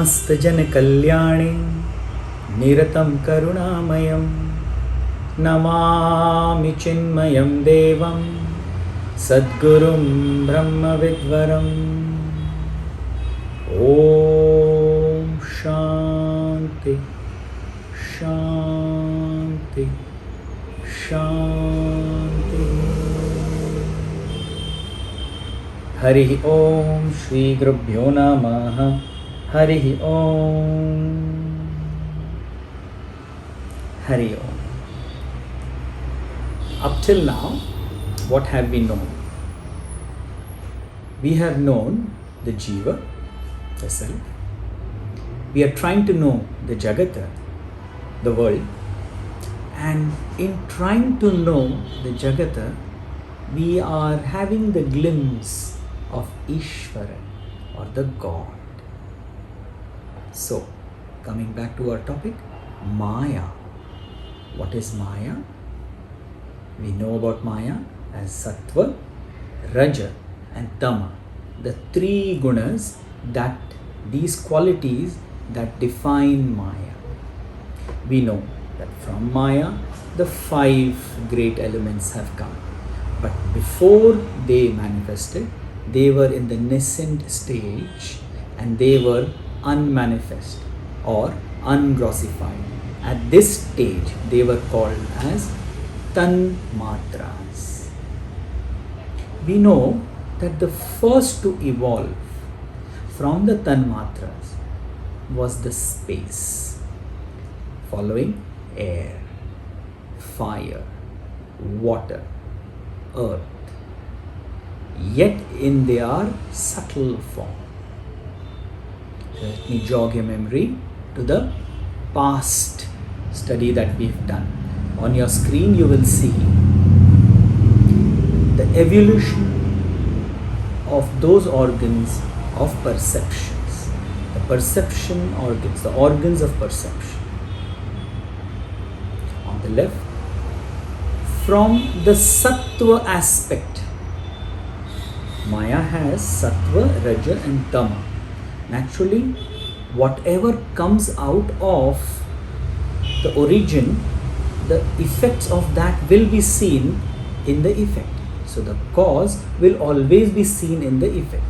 समस्त जन कल्याणे निरतं करुणामयं नमामि चिन्मयं देवं सद्गुरुं ब्रह्मविद्वरम्। ॐ शान्ति शान्ति शान्ति। हरिः ॐ श्री गुरुभ्यो नमः। हरिः ॐ हरि ॐ। Up till now, what have we known? We have known the Jiva, the self. We are trying to know the Jagata, the world. And in trying to know the Jagata, we are having the glimpse of Ishvara or the God. So, coming back to our topic, Māyā. What is Māyā? We know about Māyā as Satva, Raja and Tama, the three gunas, that these qualities that define Māyā. We know that from Māyā the 5 great elements have come, but before they manifested, they were in the nascent stage and they were unmanifest or ungrossified. At this stage they were called as Tanmataras. We know that the first to evolve from the Tanmatras was the space, following air, fire, water, earth, yet in their subtle form. Let me jog your memory to the past study that we've done. On your screen you will see the evolution of those organs of perceptions, the perception organs, the organs of perception. On the left, from the Sattva aspect, Māyā has Sattva, Raja and Tama. Naturally, whatever comes out of the origin, the effects of that will be seen in the effect. So the cause will always be seen in the effect.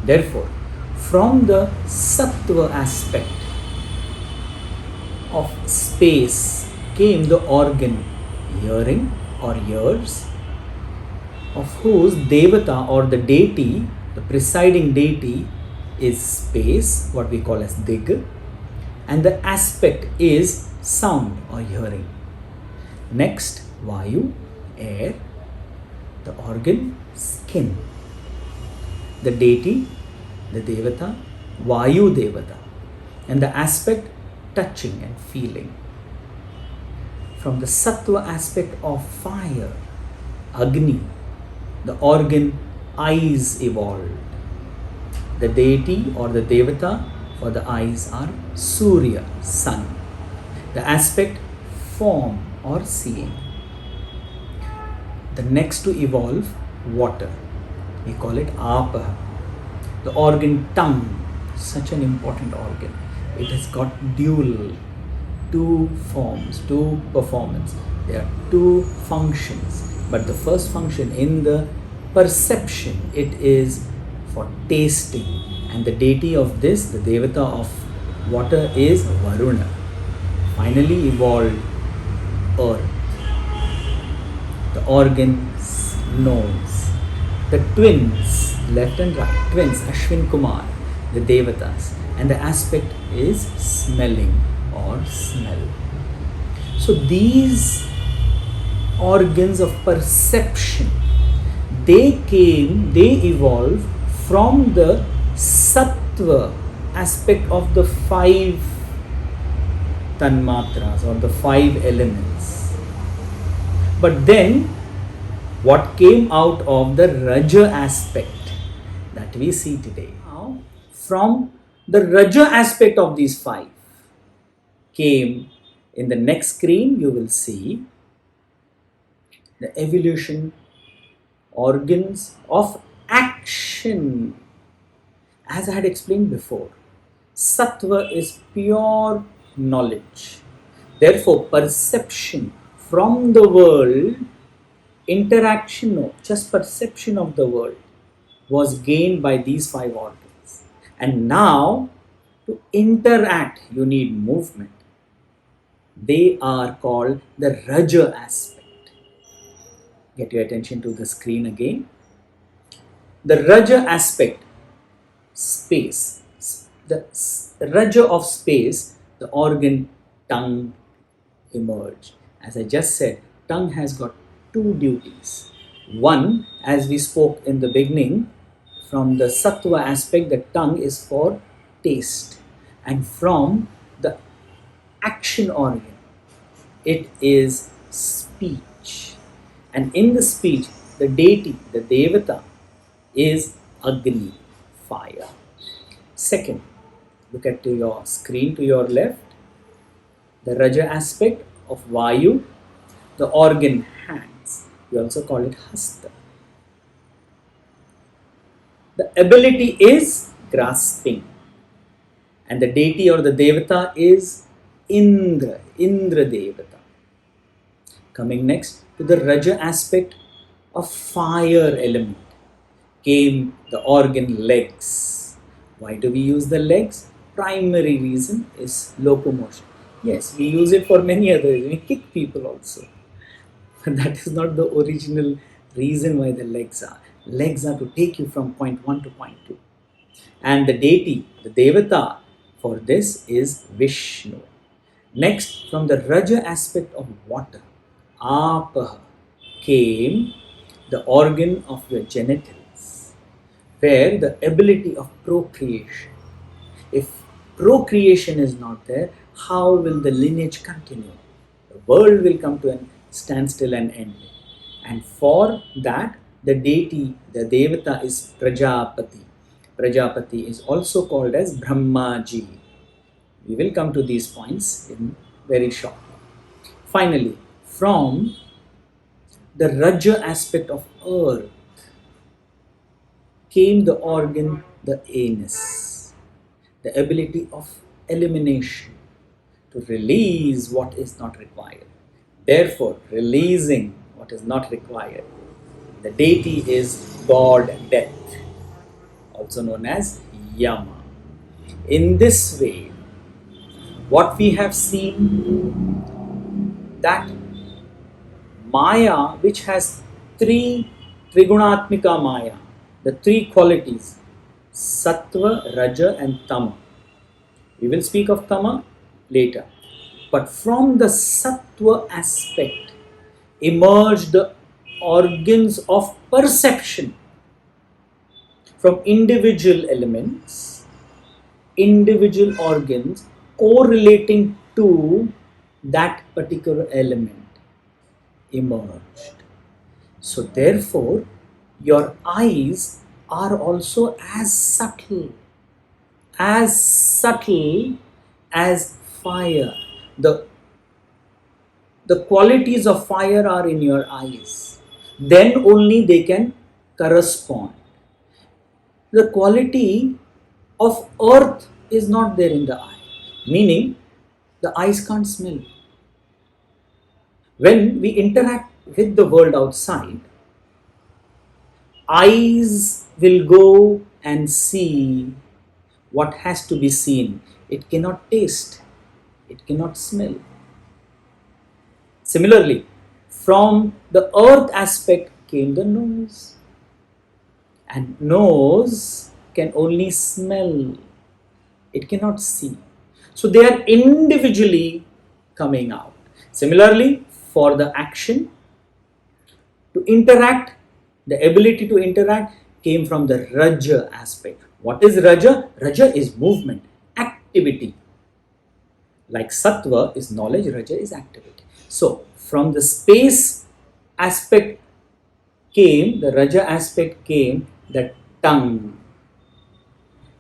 Therefore, from the Sattva aspect of space came the organ hearing or ears, of whose Devata or the deity, the presiding deity, is space, what we call as Dig, and the aspect is sound or hearing. Next, Vayu, air, the organ, skin, the deity, the Devata, Vayu Devata, and the aspect, touching and feeling. From the Sattva aspect of fire, Agni, the organ, eyes evolved. The deity or the Devata for the eyes are Surya, sun. The aspect, form or seeing. The next to evolve, water. We call it Apa. The organ, tongue, such an important organ. It has got dual, 2 forms, 2 performance. There are 2 functions. But the first function in the perception, it is for tasting. And the deity of this, the Devata of water, is Varuna. Finally evolved earth. The organ, nose. The twins, left and right, twins, Ashwin Kumar, the Devatas. And the aspect is smelling or smell. So these organs of perception, they evolved from the Sattva aspect of the 5 Tanmatras or the 5 elements. But then what came out of the Raja aspect that we see today? Now, from the Raja aspect of these 5 came, in the next screen you will see the evolution, organs of action. As I had explained before, Sattva is pure knowledge. Therefore, perception from the world, interaction, no, just perception of the world was gained by these five organs. And now, to interact, you need movement. They are called the Raja aspect. Get your attention to the screen again. The Raja aspect, space. The Raja of space, the organ tongue emerged. As I just said, tongue has got two duties. One, as we spoke in the beginning, from the Sattva aspect, the tongue is for taste. And from the action organ, it is speech. And in the speech, the deity, the Devata, is Agni, fire. Second, look at your screen to your left. The Raja aspect of Vayu, the organ hands. We also call it Hasta. The ability is grasping. And the deity or the Devata is Indra, Indra Devata. Coming next to the Raja aspect of fire element came the organ legs. Why do we use the legs? Primary reason is locomotion. Yes, we use it for many other reasons. We kick people also. But that is not the original reason why the legs are. Legs are to take you from point 1 to point 2. And the deity, the Devata for this is Vishnu. Next, from the Raja aspect of water, Apaha, came the organ of your genitals, where the ability of procreation. If procreation is not there, how will the lineage continue? The world will come to a standstill and end. And for that, the deity, the Devata is Prajapati. Prajapati is also called as Brahmaji. We will come to these points in very short. Finally, from the Raja aspect of earth came the organ, the anus, the ability of elimination, to release what is not required. Therefore, releasing what is not required. The deity is God Death, also known as Yama. In this way, what we have seen, that Māyā, which has three Trigunatmika Māyā, the three qualities, Sattva, Raja and Tama. We will speak of Tama later. But from the Sattva aspect emerged the organs of perception from individual elements, individual organs correlating to that particular element emerged. So therefore, your eyes are also as subtle as fire. The qualities of fire are in your eyes. Then only they can correspond. The quality of earth is not there in the eye. Meaning, the eyes can't smell. When we interact with the world outside, eyes will go and see what has to be seen. It cannot taste. It cannot smell. Similarly, from the earth aspect came the nose. And nose can only smell. It cannot see. So they are individually coming out. Similarly, for the action, to interact, the ability to interact came from the Raja aspect. What is Raja? Raja is movement, activity. Like Sattva is knowledge, Raja is activity. So, from the space aspect came, the Raja aspect came, the tongue.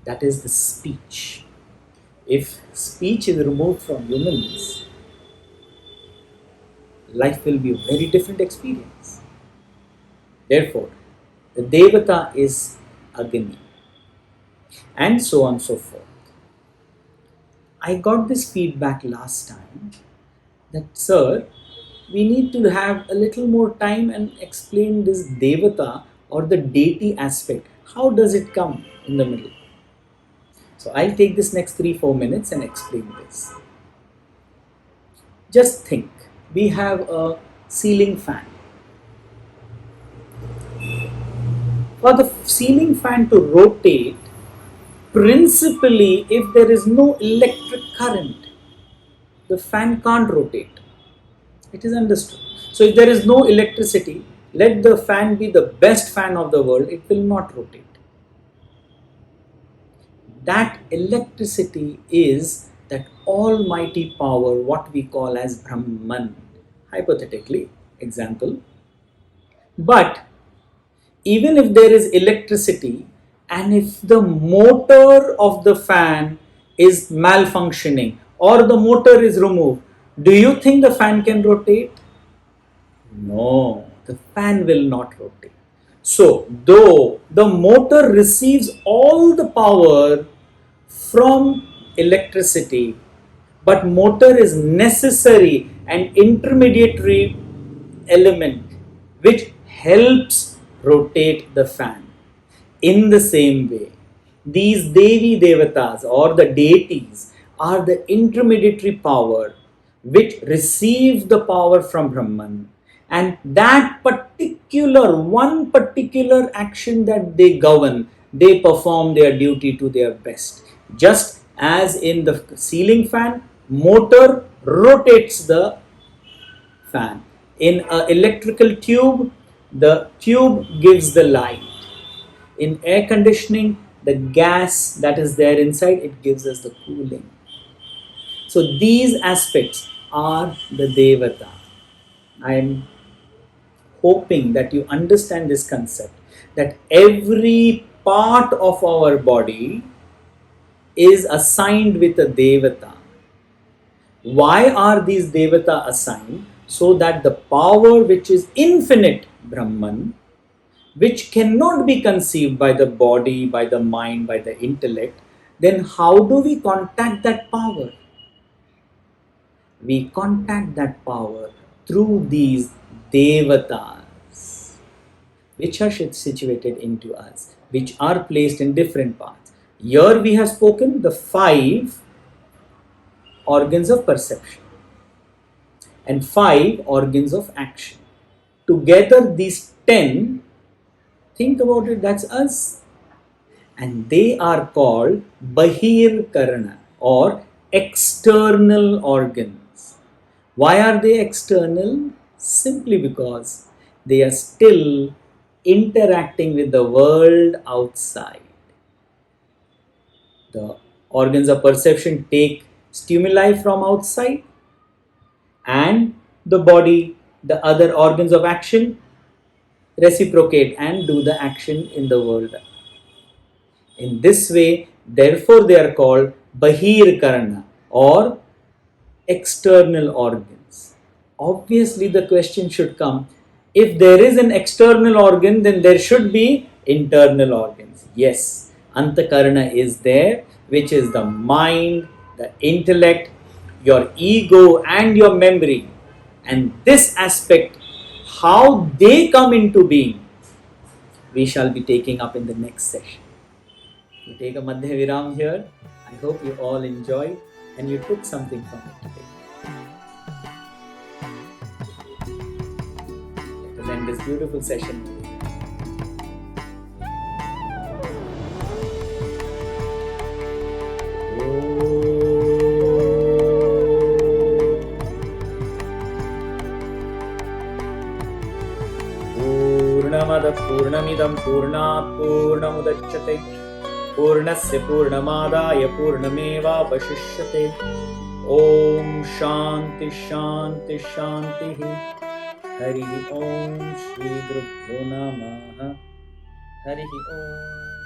That is the speech. If speech is removed from humans, life will be a very different experience. Therefore, the Devata is Agni, and so on and so forth. I got this feedback last time that, sir, we need to have a little more time and explain this Devata or the deity aspect. How does it come in the middle? So I'll take this next 3-4 minutes and explain this. Just think, we have a ceiling fan. For the ceiling fan to rotate, principally, if there is no electric current, the fan can't rotate. It is understood. So if there is no electricity, let the fan be the best fan of the world, it will not rotate. That electricity is that almighty power, what we call as Brahman, hypothetically, example. But even if there is electricity and if the motor of the fan is malfunctioning or the motor is removed, do you think the fan can rotate? No, the fan will not rotate. So, though the motor receives all the power from electricity, but motor is necessary and intermediary element which helps rotate the fan. In the same way, these Devi Devatas or the deities are the intermediary power which receives the power from Brahman, and that one particular action that they govern, they perform their duty to their best. Just as in the ceiling fan, motor rotates the fan. In an electrical tube, the tube gives the light. In air conditioning, the gas that is there inside, it gives us the cooling. So these aspects are the Devata. I am hoping that you understand this concept, that every part of our body is assigned with a Devata. Why are these Devata assigned? So that the power which is infinite, Brahman, which cannot be conceived by the body, by the mind, by the intellect, then how do we contact that power? We contact that power through these Devatas, which are situated into us, which are placed in different parts. Here we have spoken the 5 organs of perception and 5 organs of action. Together these 10, think about it, that's us. And they are called Bahir Karana or external organs. Why are they external? Simply because they are still interacting with the world outside. The organs of perception take stimuli from outside, and the body, the other organs of action, reciprocate and do the action in the world. In this way, therefore, they are called Bahir Karana or external organs. Obviously, the question should come, if there is an external organ, then there should be internal organs. Yes, Antakarana is there, which is the mind, the intellect, your ego and your memory. And this aspect, how they come into being, we shall be taking up in the next session. We take a Madhya Viram here. I hope you all enjoyed and you took something from it today. Let us end this beautiful session. Purnamidam Purnat Purnamudachyate Purnasya Purnamadaya Purnameva Vashishyate. Om Shanti Shanti Shanti Hari Om Shri Gurubhyo Namaha. Hari Om.